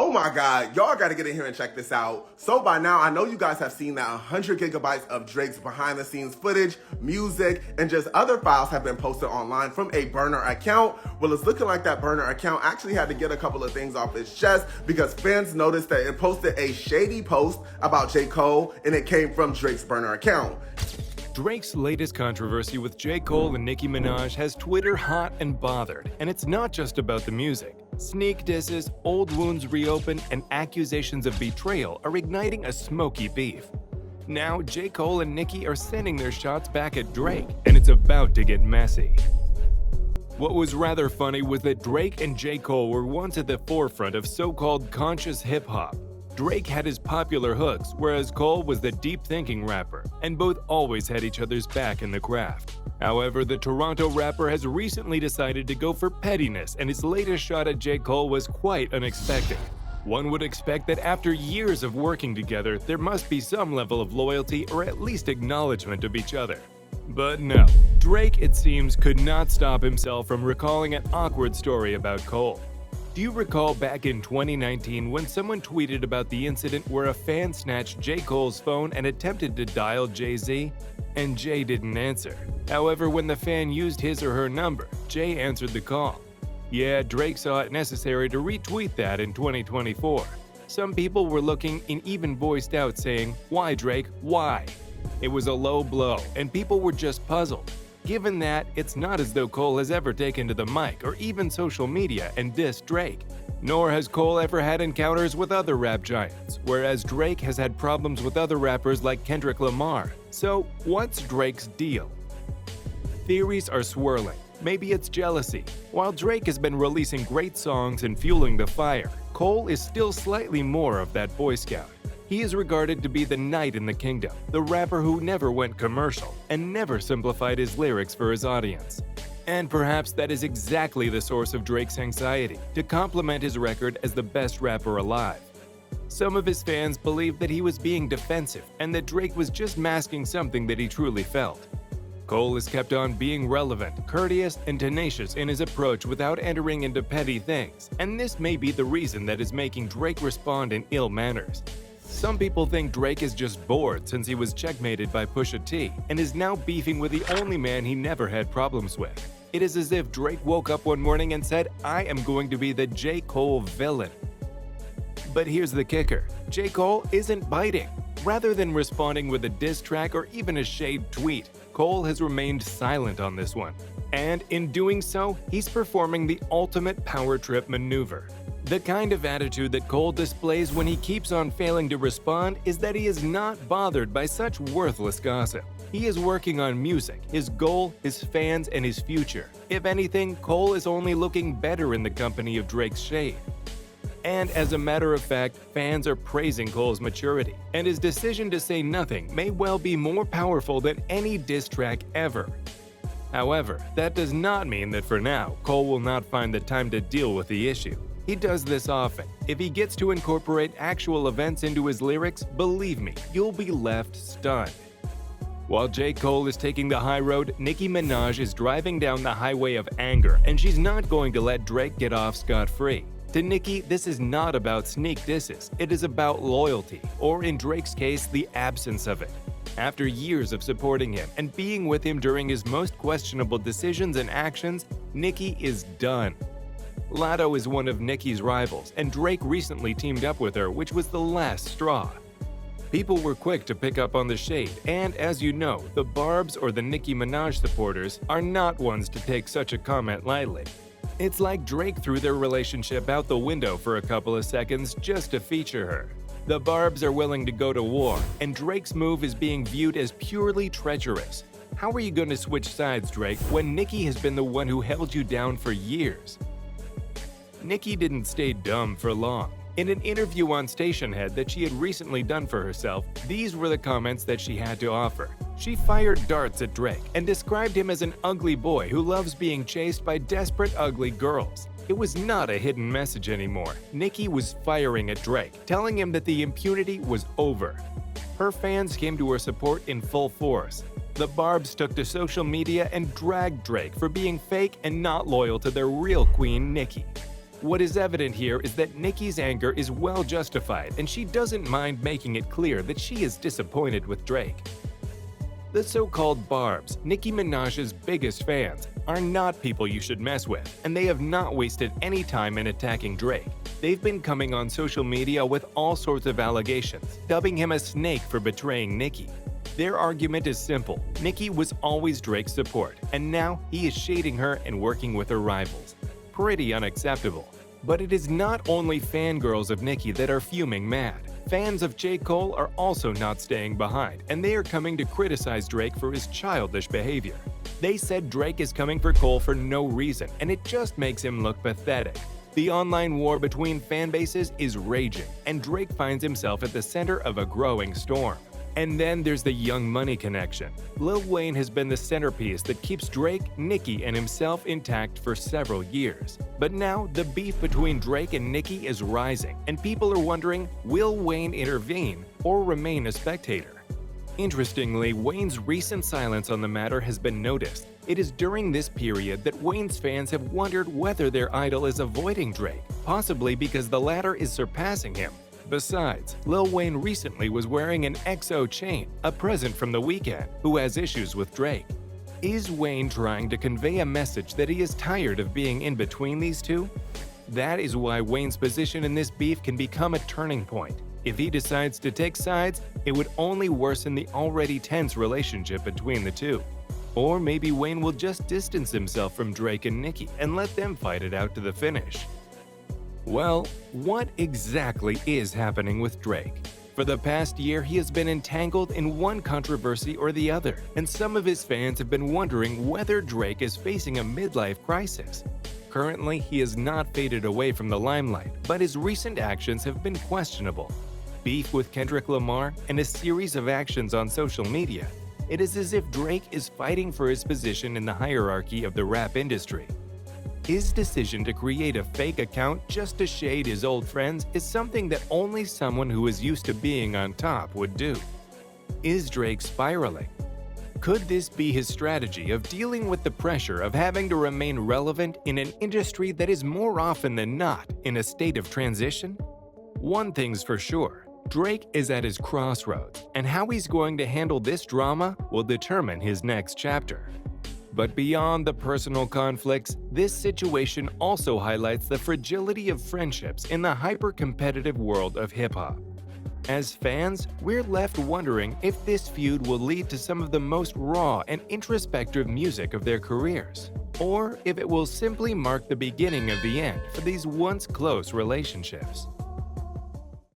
Oh my God, y'all gotta get in here and check this out. So by now, I know you guys have seen that 100 gigabytes of Drake's behind the scenes footage, music, and just other files have been posted online from a burner account. Well, it's looking like that burner account actually had to get a couple of things off its chest because fans noticed that it posted a shady post about J. Cole and it came from Drake's burner account. Drake's latest controversy with J. Cole and Nicki Minaj has Twitter hot and bothered, and it's not just about the music. Sneak disses, old wounds reopened, and accusations of betrayal are igniting a smoky beef. Now, J. Cole and Nicki are sending their shots back at Drake, and it's about to get messy. What was rather funny was that Drake and J. Cole were once at the forefront of so-called conscious hip-hop. Drake had his popular hooks, whereas Cole was the deep-thinking rapper, and both always had each other's back in the craft. However, the Toronto rapper has recently decided to go for pettiness, and his latest shot at J. Cole was quite unexpected. One would expect that after years of working together, there must be some level of loyalty or at least acknowledgement of each other. But no, Drake, it seems, could not stop himself from recalling an awkward story about Cole. Do you recall back in 2019 when someone tweeted about the incident where a fan snatched J. Cole's phone and attempted to dial Jay-Z? And Jay didn't answer. However, when the fan used his or her number, Jay answered the call. Yeah, Drake saw it necessary to retweet that in 2024. Some people were looking and even voiced out saying, "Why, Drake, why?" It was a low blow, and people were just puzzled. Given that, it's not as though Cole has ever taken to the mic or even social media and dissed Drake. Nor has Cole ever had encounters with other rap giants, whereas Drake has had problems with other rappers like Kendrick Lamar. So, what's Drake's deal? Theories are swirling. Maybe it's jealousy. While Drake has been releasing great songs and fueling the fire, Cole is still slightly more of that Boy Scout. He is regarded to be the knight in the kingdom, the rapper who never went commercial and never simplified his lyrics for his audience. And perhaps that is exactly the source of Drake's anxiety, to compliment his record as the best rapper alive. Some of his fans believed that he was being defensive and that Drake was just masking something that he truly felt. Cole has kept on being relevant, courteous, and tenacious in his approach without entering into petty things, and this may be the reason that is making Drake respond in ill manners. Some people think Drake is just bored since he was checkmated by Pusha T and is now beefing with the only man he never had problems with. It is as if Drake woke up one morning and said, "I am going to be the J. Cole villain." But here's the kicker. J. Cole isn't biting. Rather than responding with a diss track or even a shade tweet, Cole has remained silent on this one. And in doing so, he's performing the ultimate power trip maneuver. The kind of attitude that Cole displays when he keeps on failing to respond is that he is not bothered by such worthless gossip. He is working on music, his goal, his fans, and his future. If anything, Cole is only looking better in the company of Drake's shade. And as a matter of fact, fans are praising Cole's maturity, and his decision to say nothing may well be more powerful than any diss track ever. However, that does not mean that for now, Cole will not find the time to deal with the issue. He does this often. If he gets to incorporate actual events into his lyrics, believe me, you'll be left stunned. While J. Cole is taking the high road, Nicki Minaj is driving down the highway of anger, and she's not going to let Drake get off scot-free. To Nicki, this is not about sneak disses, it is about loyalty, or in Drake's case, the absence of it. After years of supporting him and being with him during his most questionable decisions and actions, Nicki is done. Latto is one of Nicki's rivals, and Drake recently teamed up with her, which was the last straw. People were quick to pick up on the shade, and as you know, the Barbs or the Nicki Minaj supporters are not ones to take such a comment lightly. It's like Drake threw their relationship out the window for a couple of seconds just to feature her. The Barbs are willing to go to war, and Drake's move is being viewed as purely treacherous. How are you going to switch sides, Drake, when Nicki has been the one who held you down for years? Nicki didn't stay dumb for long. In an interview on Stationhead that she had recently done for herself, these were the comments that she had to offer. She fired darts at Drake and described him as an ugly boy who loves being chased by desperate ugly girls. It was not a hidden message anymore. Nicki was firing at Drake, telling him that the impunity was over. Her fans came to her support in full force. The Barbs took to social media and dragged Drake for being fake and not loyal to their real queen, Nicki. What is evident here is that Nicki's anger is well justified, and she doesn't mind making it clear that she is disappointed with Drake. The so-called Barbs, Nicki Minaj's biggest fans, are not people you should mess with, and they have not wasted any time in attacking Drake. They've been coming on social media with all sorts of allegations, dubbing him a snake for betraying Nicki. Their argument is simple: Nicki was always Drake's support, and now he is shading her and working with her rivals. Pretty unacceptable. But it is not only fangirls of Nicki that are fuming mad. Fans of J. Cole are also not staying behind, and they are coming to criticize Drake for his childish behavior. They said Drake is coming for Cole for no reason, and it just makes him look pathetic. The online war between fan bases is raging, and Drake finds himself at the center of a growing storm. And then there's the Young Money connection. Lil Wayne has been the centerpiece that keeps Drake, Nicki, and himself intact for several years. But now, the beef between Drake and Nicki is rising, and people are wondering, will Wayne intervene or remain a spectator? Interestingly, Wayne's recent silence on the matter has been noticed. It is during this period that Wayne's fans have wondered whether their idol is avoiding Drake, possibly because the latter is surpassing him. Besides, Lil Wayne recently was wearing an XO chain, a present from The Weeknd, who has issues with Drake. Is Wayne trying to convey a message that he is tired of being in between these two? That is why Wayne's position in this beef can become a turning point. If he decides to take sides, it would only worsen the already tense relationship between the two. Or maybe Wayne will just distance himself from Drake and Nicki and let them fight it out to the finish. Well, what exactly is happening with Drake? For the past year, he has been entangled in one controversy or the other, and some of his fans have been wondering whether Drake is facing a midlife crisis. Currently, he has not faded away from the limelight, but his recent actions have been questionable. Beef with Kendrick Lamar and a series of actions on social media. It is as if Drake is fighting for his position in the hierarchy of the rap industry. His decision to create a fake account just to shade his old friends is something that only someone who is used to being on top would do. Is Drake spiraling? Could this be his strategy of dealing with the pressure of having to remain relevant in an industry that is more often than not in a state of transition? One thing's for sure, Drake is at his crossroads, and how he's going to handle this drama will determine his next chapter. But beyond the personal conflicts, this situation also highlights the fragility of friendships in the hyper-competitive world of hip-hop. As fans, we're left wondering if this feud will lead to some of the most raw and introspective music of their careers, or if it will simply mark the beginning of the end for these once close relationships.